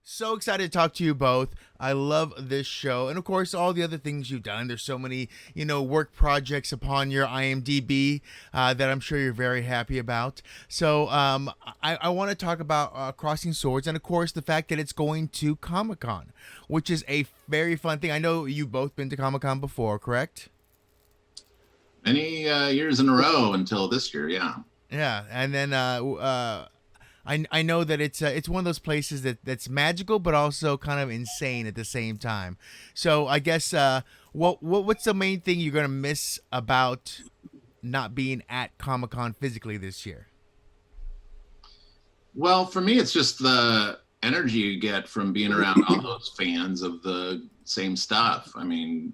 So excited to talk to you both. I love this show, and of course, all the other things you've done. There's so many, work projects upon your IMDb that I'm sure you're very happy about. So, I want to talk about Crossing Swords, and of course, the fact that it's going to Comic Con, which is a very fun thing. I know you've both been to Comic Con before, correct? Many years in a row until this year. Yeah. Yeah, and then I know that it's one of those places that's magical but also kind of insane at the same time. So I guess what's the main thing you're gonna miss about not being at Comic Con physically this year? Well, for me, it's just the energy you get from being around all those fans of the same stuff. I mean,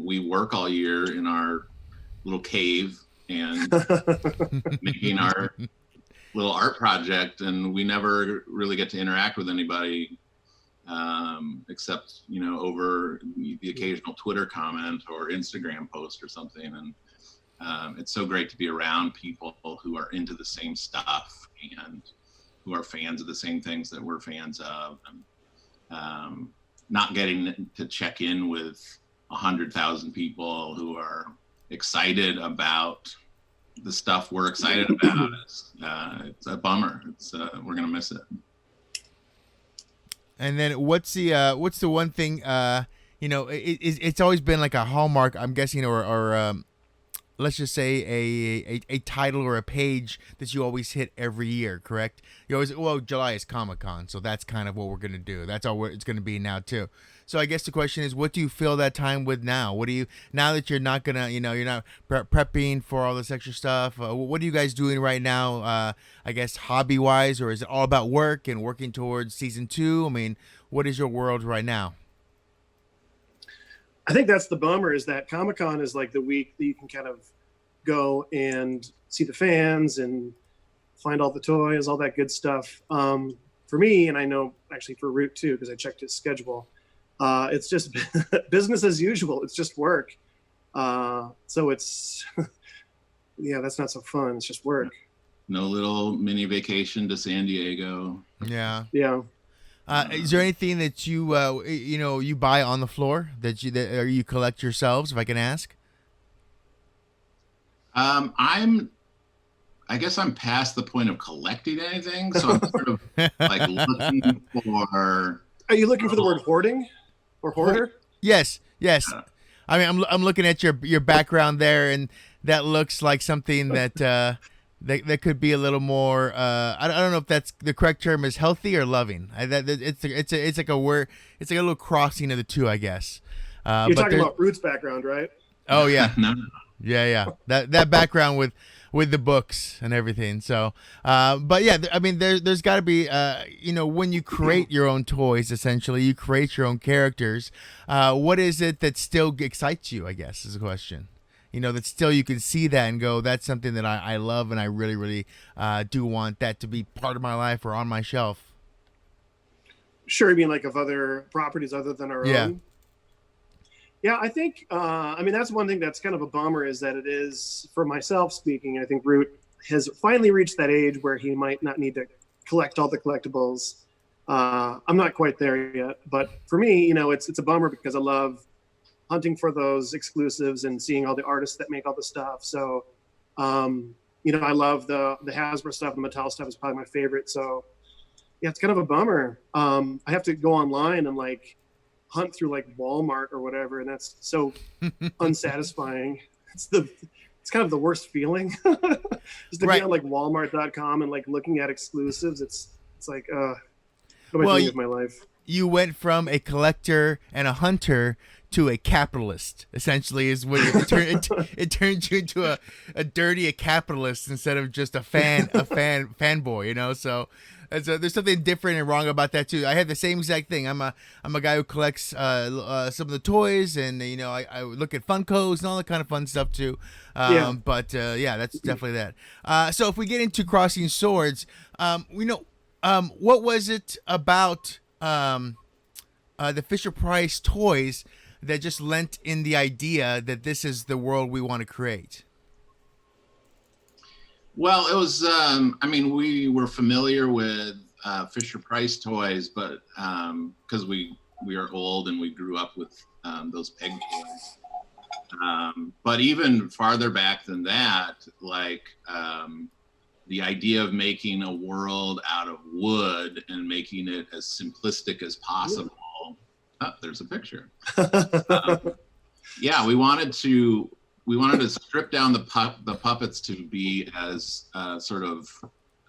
we work all year in our little cave and making our little art project, and we never really get to interact with anybody except over the occasional Twitter comment or Instagram post or something. And it's so great to be around people who are into the same stuff and who are fans of the same things that we're fans of, and not getting to check in with 100,000 people who are excited about the stuff we're excited about. It's a bummer. We're gonna miss it. And then what's the one thing it's always been like a hallmark, I'm guessing, or let's just say a title or a page that you always hit every year, correct? You always, well, July is Comic Con, so that's kind of what we're gonna do. That's all it's gonna be now too. So I guess the question is, what do you fill that time with now? What do you, now that you're not gonna, you're not prepping for all this extra stuff? What are you guys doing right now? I guess hobby wise, or is it all about work and working towards season two? I mean, what is your world right now? I think that's the bummer, is that Comic-Con is like the week that you can kind of go and see the fans and find all the toys, all that good stuff. For me, and I know actually for Root too, because I checked his schedule, it's just business as usual. It's just work. So it's, yeah, that's not so fun. It's just work. No little mini vacation to San Diego. Yeah. Yeah. Is there anything that you buy on the floor that or you collect yourselves, if I can ask? I guess I'm past the point of collecting anything, so I'm sort of like looking for. Are you looking for the word hoarding or hoarder? Yes, yes. I mean, I'm looking at your background there, and that looks like something that that could be a little more. I don't know if that's the correct term, is healthy or loving. It's like a word. It's like a little crossing of the two, I guess. You're talking about Root's background, right? Oh yeah. No. Yeah. That background with the books and everything. So, but yeah, I mean, there's got to be, when you create your own toys, essentially, you create your own characters. What is it that still excites you, I guess, is the question. That still you can see that and go, that's something that I love, and I really, really do want that to be part of my life or on my shelf. Sure, you mean like of other properties other than our own? Yeah, I think, I mean, that's one thing that's kind of a bummer, is that it is, for myself speaking, I think Root has finally reached that age where he might not need to collect all the collectibles. I'm not quite there yet, but for me, it's a bummer, because I love hunting for those exclusives and seeing all the artists that make all the stuff. So, I love the Hasbro stuff. The Mattel stuff is probably my favorite. So, yeah, it's kind of a bummer. I have to go online and like hunt through like Walmart or whatever, and that's so unsatisfying. It's kind of the worst feeling. Just to be on like Walmart.com and like looking at exclusives. It's like, what am I doing with my life? You went from a collector and a hunter to a capitalist, essentially, is what it turns you into a dirty capitalist instead of just a fanboy, so there's something different and wrong about that too. I had the same exact thing. I'm a guy who collects some of the toys, and I look at Funkos and all that kind of fun stuff too. But that's definitely that. So if we get into Crossing Swords, what was it about the Fisher Price toys that just lent in the idea that this is the world we want to create? Well, it was, we were familiar with Fisher Price toys, but because we are old and we grew up with those peg toys. But even farther back than that, like the idea of making a world out of wood and making it as simplistic as possible. Oh, there's a picture. Yeah, we wanted to strip down the puppets to be as sort of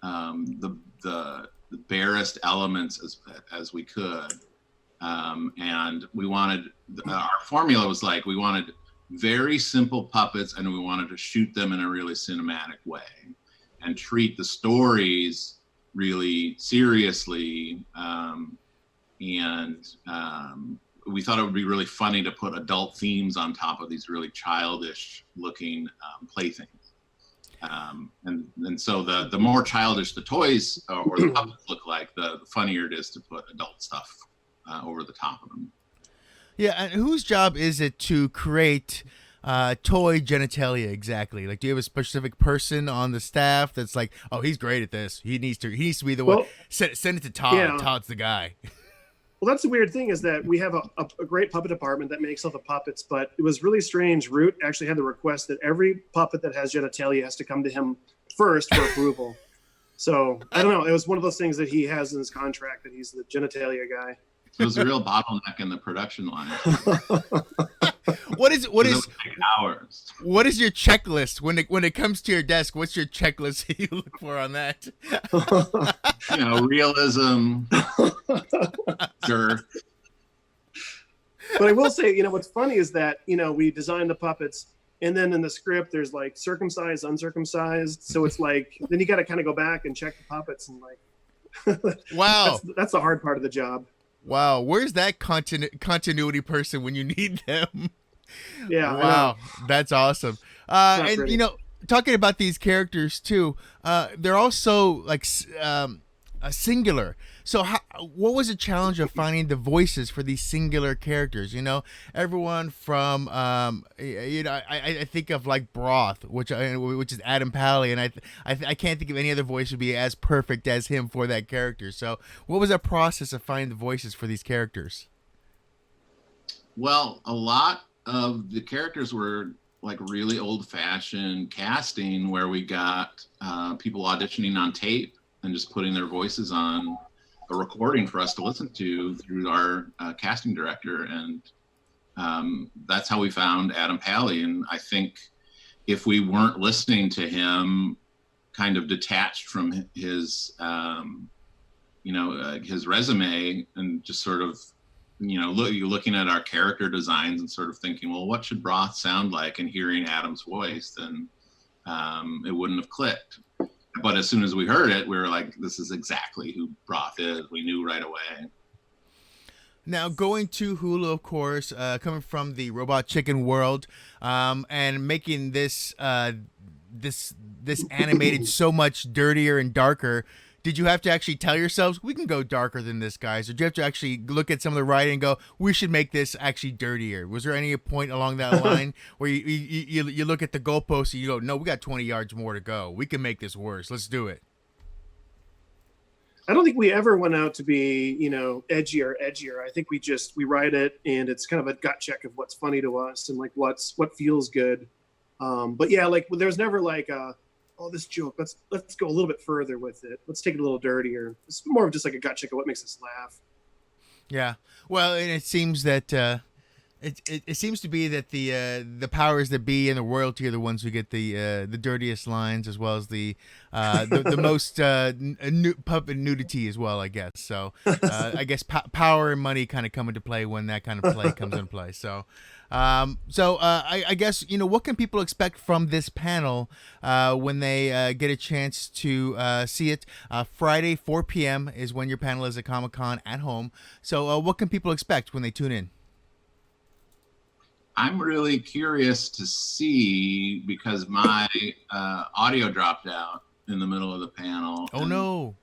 the barest elements as we could, and we wanted our formula was like we wanted very simple puppets, and we wanted to shoot them in a really cinematic way and treat the stories really seriously, and we thought it would be really funny to put adult themes on top of these really childish looking playthings. And so the more childish the toys or the puppets look like, the funnier it is to put adult stuff over the top of them. Yeah, and whose job is it to create toy genitalia exactly? Like, do you have a specific person on the staff that's like, oh, he's great at this. He needs to be the one. Send it to Todd. Yeah. Todd's the guy. Well, that's the weird thing is that we have a great puppet department that makes all the puppets, but it was really strange. Root actually had the request that every puppet that has genitalia has to come to him first for approval. So I don't know. It was one of those things that he has in his contract that he's the genitalia guy. It was a real bottleneck in the production line. What is hours? What is your checklist when it comes to your desk? What's your checklist that you look for on that? Realism, girth. But I will say, what's funny is that we designed the puppets, and then in the script there's like circumcised, uncircumcised. So it's like then you got to kind of go back and check the puppets and like. Wow, that's the hard part of the job. Wow, where's that continuity person when you need them? Yeah. Wow, that's awesome. And pretty. Talking about these characters too, they're also like singular. So what was the challenge of finding the voices for these singular characters? Everyone from I think of like Broth, which is Adam Pally, and I can't think of any other voice would be as perfect as him for that character. So what was that process of finding the voices for these characters? Well, a lot of the characters were like really old-fashioned casting, where we got people auditioning on tape and just putting their voices on a recording for us to listen to through our casting director. And that's how we found Adam Pally. And I think if we weren't listening to him kind of detached from his, his resume and just sort of, looking at our character designs and sort of thinking, well, what should Broth sound like? And hearing Adam's voice, then it wouldn't have clicked. But as soon as we heard it, we were like, this is exactly who Broth is. We knew right away. Now, going to Hulu, of course, coming from the Robot Chicken world, and making this this animated so much dirtier and darker, did you have to actually tell yourselves, we can go darker than this, guys? Or did you have to actually look at some of the writing and go, we should make this actually dirtier? Was there any point along that line where you look at the goalpost and you go, no, we got 20 yards more to go. We can make this worse. Let's do it. I don't think we ever went out to be, edgier. I think we write it, and it's kind of a gut check of what's funny to us and like what feels good. But yeah, like there's never like this joke, let's go a little bit further with it. Let's take it a little dirtier. It's more of just like a gut check of what makes us laugh. Yeah. Well, and it seems that it seems to be that the powers that be and the royalty are the ones who get the dirtiest lines, as well as the most puppet nudity as well, I guess. So I guess power and money kind of come into play when that kind of play comes into play. So I guess, what can people expect from this panel when they get a chance to see it? Friday, 4 p.m. is when your panel is at Comic-Con at home. So what can people expect when they tune in? I'm really curious to see, because my audio dropped out in the middle of the panel. Oh, no.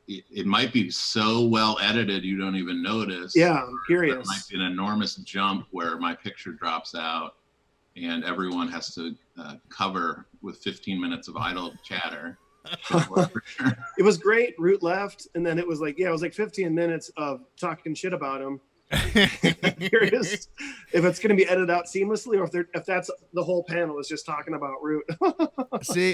It might be so well edited you don't even notice. Yeah, I'm curious. There might be an enormous jump where my picture drops out and everyone has to cover with 15 minutes of idle chatter. It was great. Root left, and then it was like 15 minutes of talking shit about him. Curious if it's going to be edited out seamlessly, or if that's the whole panel is just talking about Root.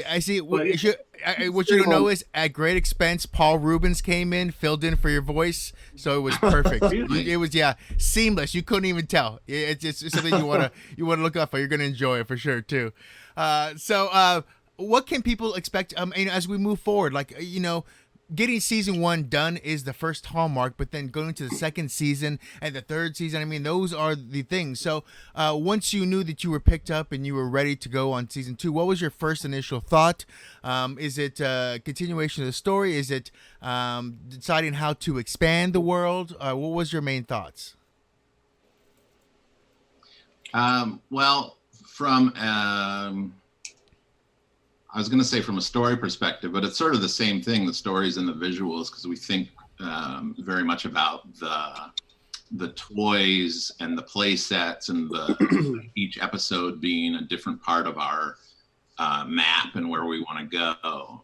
I see. What you know is at great expense, Paul Rubens came in, filled in for your voice, so it was perfect. It was seamless. You couldn't even tell. It's something you want to look up for. You're going to enjoy it for sure too. What can people expect? As we move forward, getting season 1 done is the first hallmark, but then going to the second season and the third season, those are the things. So once you knew that you were picked up and you were ready to go on season 2, what was your first initial thought? Is it a continuation of the story? Is it deciding how to expand the world? What was your main thoughts? Well, I was going to say from a story perspective, but it's sort of the same thing, the stories and the visuals, because we think very much about the toys and the play sets and each episode being a different part of our map and where we want to go.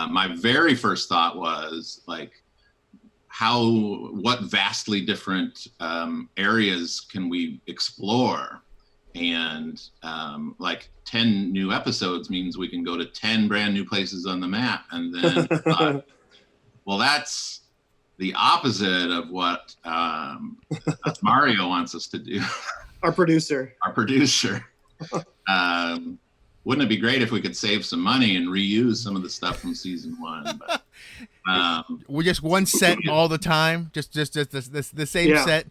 My very first thought was what vastly different areas can we explore? And 10 new episodes means we can go to 10 brand new places on the map. And then well, that's the opposite of what Mario wants us to do. Our producer. Wouldn't it be great if we could save some money and reuse some of the stuff from season 1? But we're just one set all the time, just the same set.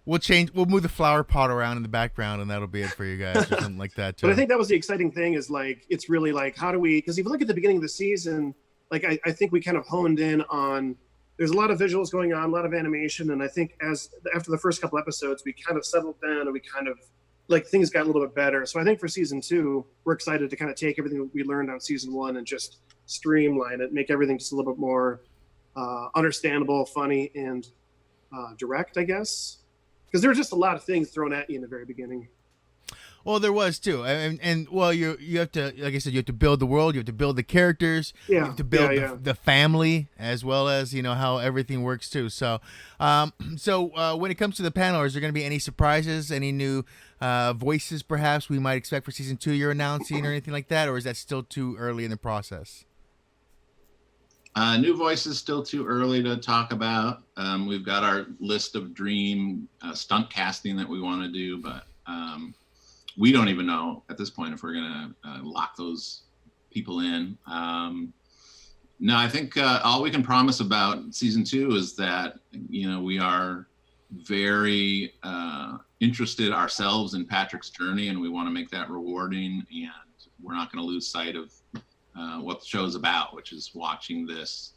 We'll move the flower pot around in the background, and that'll be it for you guys, or something like that too. But I think that was the exciting thing is it's really how do we, because if you look at the beginning of the season, I think we kind of honed in on, there's a lot of visuals going on, a lot of animation. And I think after the first couple episodes, we kind of settled down and we kind of things got a little bit better. So I think for season 2, we're excited to kind of take everything we learned on season 1 and just streamline it, make everything just a little bit more understandable, funny, and direct, I guess. Because there were just a lot of things thrown at you in the very beginning. Well, there was too, and you have to, like I said, you have to build the world, you have to build the characters, you have to build the family, as well as how everything works too. So, when it comes to the panel, is there going to be any surprises, any new voices perhaps we might expect for season 2 you're announcing or anything like that, or is that still too early in the process? New voices still too early to talk about. We've got our list of dream stunt casting that we want to do, but we don't even know at this point if we're going to lock those people in. No, I think all we can promise about season 2 is that we are very interested ourselves in Patrick's journey, and we want to make that rewarding, and we're not going to lose sight of what the show's about, which is watching this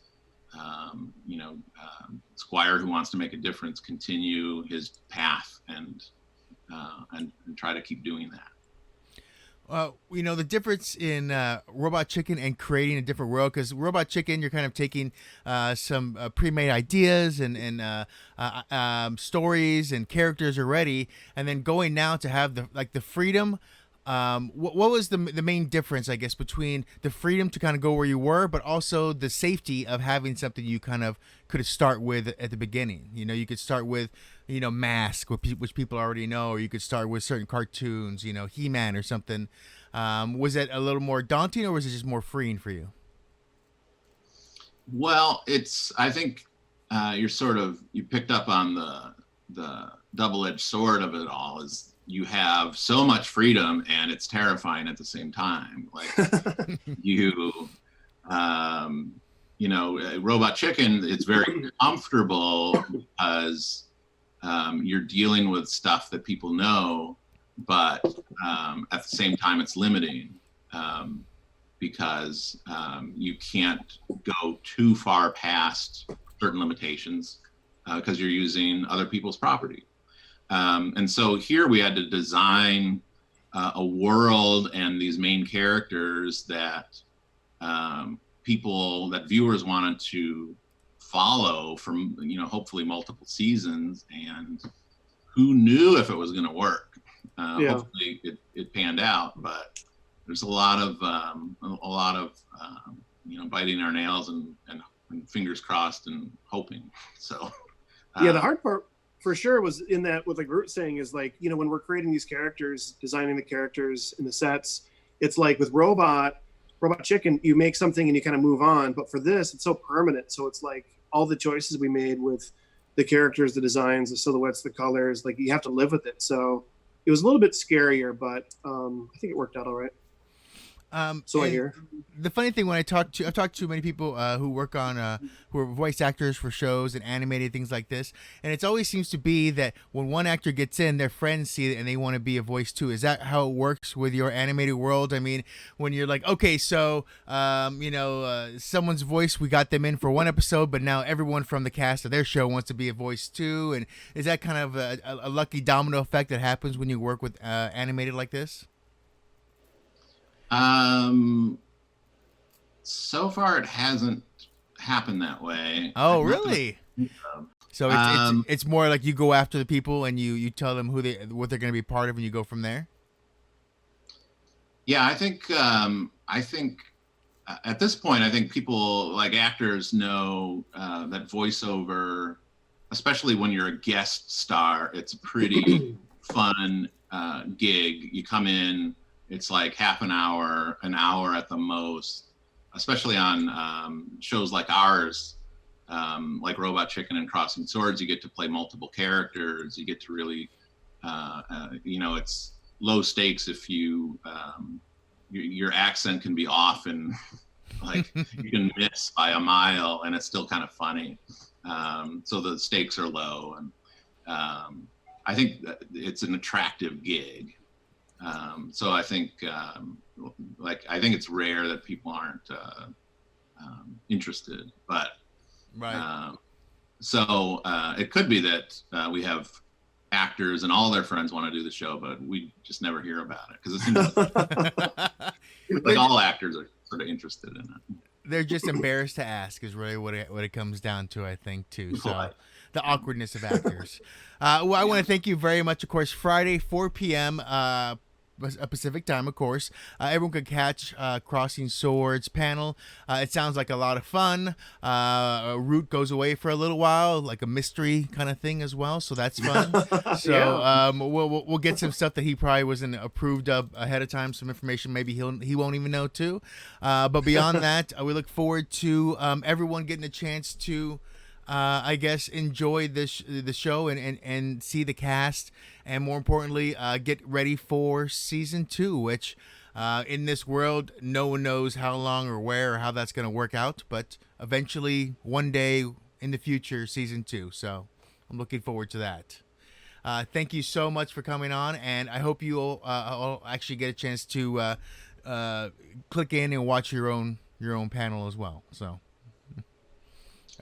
squire who wants to make a difference continue his path and try to keep doing that. The difference in Robot Chicken and creating a different world, because Robot Chicken, you're kind of taking some pre-made ideas and stories and characters already, and then going now to have the freedom. What was the main difference, I guess, between the freedom to kind of go where you were, but also the safety of having something you kind of could start with at the beginning? You could start with, Mask, which people already know, or you could start with certain cartoons, He-Man or something. Was it a little more daunting, or was it just more freeing for you? Well, I think you picked up on the double-edged sword of it all. Is you have so much freedom and it's terrifying at the same time. Robot Chicken, it's very comfortable because you're dealing with stuff that people know, but at the same time it's limiting because you can't go too far past certain limitations because you're using other people's property. And so here we had to design a world and these main characters that viewers wanted to follow from, hopefully multiple seasons. And who knew if it was going to work? Hopefully it panned out, but there's a lot of biting our nails and fingers crossed and hoping. So yeah, the hard part for sure was in that what like Root saying is like, when we're creating these characters, designing the characters in the sets, it's like with Robot Chicken, you make something and you kind of move on. But for this, it's so permanent. So it's like all the choices we made with the characters, the designs, the silhouettes, the colors, like you have to live with it. So it was a little bit scarier, but I think it worked out all right. So I hear. The funny thing, I've talked to many people who work on who are voice actors for shows and animated things like this, and it always seems to be that when one actor gets in, their friends see it and they want to be a voice too. Is that how it works with your animated world? I mean, when you're like, okay, so someone's voice, we got them in for one episode, but now everyone from the cast of their show wants to be a voice too, and is that kind of a lucky domino effect that happens when you work with animated like this? So far it hasn't happened that way. Oh, really? So it's more like you go after the people and you tell them what they're going to be part of, and you go from there. Yeah, I think at this point, I think people like actors know that voiceover, especially when you're a guest star, it's a pretty fun gig. You come in. It's like half an hour at the most, especially on shows like ours, like Robot Chicken and Crossing Swords. You get to play multiple characters. You get to really, it's low stakes if your accent can be off and like you can miss by a mile and it's still kind of funny. So the stakes are low. And I think that it's an attractive gig. So I think, I think it's rare that people aren't interested, but right. So it could be that we have actors and all their friends want to do the show, but we just never hear about it because it seems like all actors are sort of interested in it. They're just embarrassed to ask is really what it comes down to, I think, too. So the awkwardness of actors. Well, I want to thank you very much. Of course, Friday, 4 p.m. Pacific time, of course. Everyone could catch Crossing Swords panel. It sounds like a lot of fun. Root goes away for a little while, like a mystery kind of thing as well. So that's fun. So we'll get some stuff that he probably wasn't approved of ahead of time. Some information maybe he won't even know too. But beyond that, we look forward to everyone getting a chance to I guess enjoy the show and see the cast, and more importantly get ready for season 2, which in this world no one knows how long or where or how that's going to work out, but eventually one day in the future, season 2. So I'm looking forward to that. Thank you so much for coming on, and I hope you all actually get a chance to click in and watch your own panel as well. So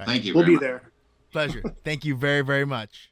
thank you. We'll be there. Pleasure. Thank you very, very much.